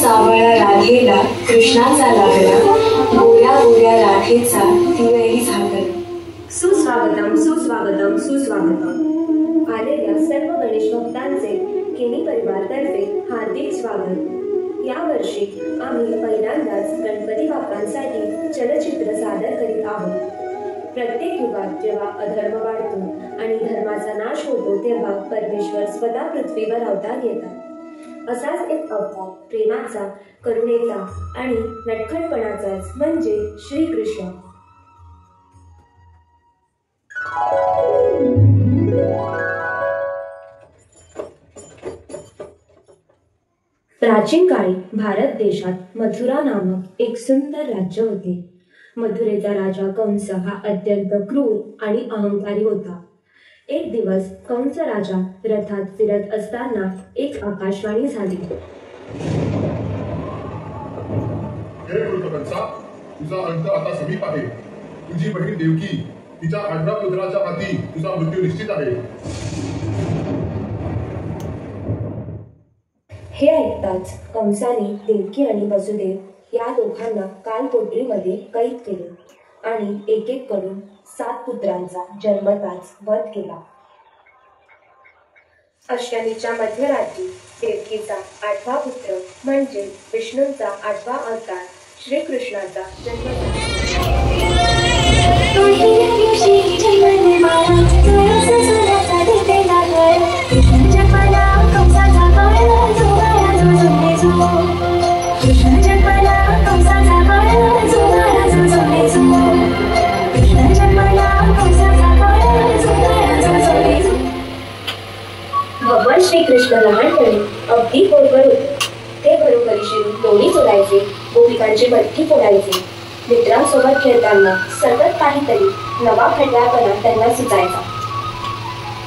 सावळा राधेला कृष्णाचा लागला, गोऱ्या गोऱ्या राधेचा तिळही झाकला. सुस्वागतम सुस्वागतम सुस्वागतम. आलेल्या सर्व गणेश भक्तांचे किनी परिवारतर्फे हार्दिक स्वागत. यावर्षी आम्ही पहिल्यांदाच गणपती बाप्पांसाठी चलचित्र सादर करीत आहोत. प्रत्येक युगात जेव्हा अधर्म वाढतो आणि धर्माचा नाश होतो तेव्हा परमेश्वर स्वतः पृथ्वीवर अवतार येतात. असाच एक अवतार प्रेमाचा, करुणेचा आणि नटखटपणाचाच म्हणजे श्रीकृष्ण. प्राचीन काळी भारत देशात मथुरा नामक एक सुंदर राज्य होते. मथुरेचा राजा कंस हा अत्यंत क्रूर आणि अहंकारी होता. एक दिवस कंस राजा रथात फिरत असताना एक आकाशवाणी झाली. हे कंसा, तुझा अंत आता समीप आहे. तुझी बहीण देवकी, तिच्या 8व्या पुत्राच्या हाती तुझा मृत्यू निश्चित आहे. हे ऐकताच कंसाने देवकी आणि वसुदेव या दोघांना कालकोठडीमध्ये कैद केले आणि एक एक करून 7 पुत्रांचा जन्मताच वध केला. अष्टमीच्या मध्यरात्री देवकीचा 8वा पुत्र म्हणजे विष्णूंचा 8वा अवतार श्रीकृष्णाचा जन्म झाला. भगवान श्रीकृष्ण लहानपणी अगदी पोरकर होते. ते घरोघरी लोणी चोरायचे, गोपिकांची मटकी फोडायचे. मित्रांसोबत खेळताना सतत काहीतरी नवा खटल्यापणा त्यांना सुचायचा.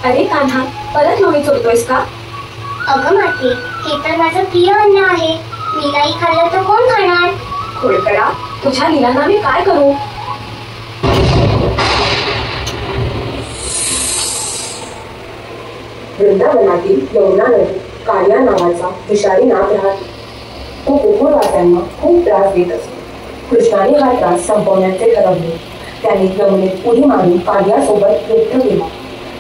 अरे कान्हा, परत लोणी चोरतोयस का? अगं माते, हे तर माझं प्रिय अन्न आहे. मी नाही खाल्लं तर कोण खाणार? खोडकरा, तुझ्या लीलांना मी काय करू? वृंदावनातील यमुना नदी कालिया नावाचा विषारी नाग राहतो. तो गोकुळवासियांना खूप त्रास देत असतो. कृष्णाने हा त्रास संपवण्याचे ठरवले. त्याने यमुनेत उडी मारून कालियासोबत युद्ध केला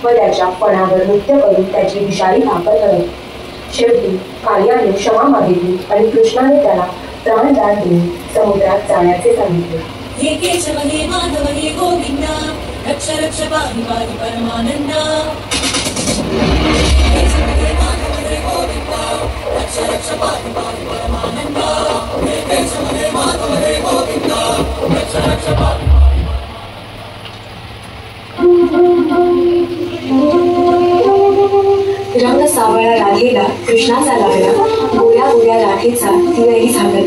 व त्याच्या फणावर नृत्य करून त्याची विषारी ताकद हरवली. शेवटी कालियाने क्षमा मागितली आणि कृष्णाने त्याला प्राणदान देऊन समुद्रात जाण्याचे सांगितले. हे केशव हे माधव हे गोविंद, रक्ष रक्ष पाहि पाहि परमानंद. रंग सावळा राधेला कृष्णाचा लागला, गोऱ्या गोऱ्या राधेचा तिळही झाकला.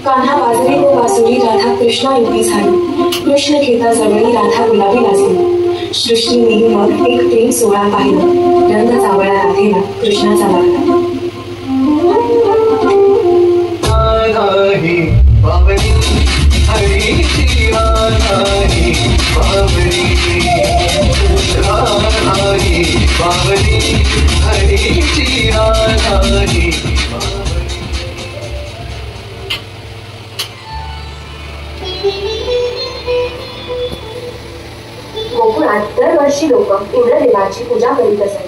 कान्हा वाजवे व वासुरी राधा कृष्णा युगी झाली. कृष्ण घेता जवळी राधा गुलाबी लाजली. सृष्टीने मग एक प्रेम सोहळा पाहिला. रंग सावळा राधेला कृष्णाचा लागला. गोकुळात दरवर्षी लोक इंद्रदेवाची पूजा करीत असत.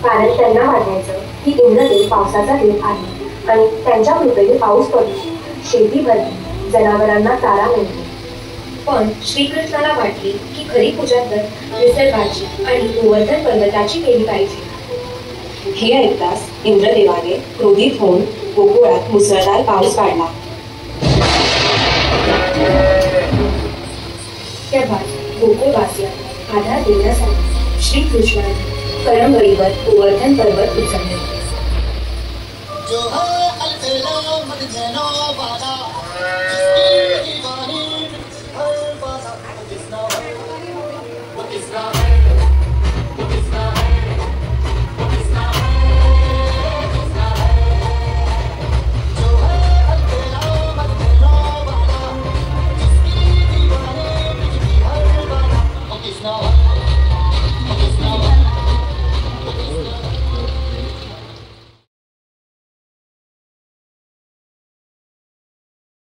कारण त्यांना वाटायचं की इंद्रदेव पावसाचा देव आहे आणि त्यांच्या कृपेने पाऊस पडतो, शेती भरते, जनावरांना चारा मिळतो. पण श्रीकृष्णाला वाटले की खरी पूजा तर निसर्गाची आणि गोवर्धन पर्वताची केली पाहिजे. हे ऐकताच इंद्रदेवाने क्रोधित होऊन गोकुळात मुसळधार पाऊस पाडला. तेव्हा गोकुळवासियांना आधार देण्यासाठी श्रीकृष्णाने करंगळीवर गोवर्धन पर्वत उचलले. जो है अलबेला मत जनो वाला, जिसकी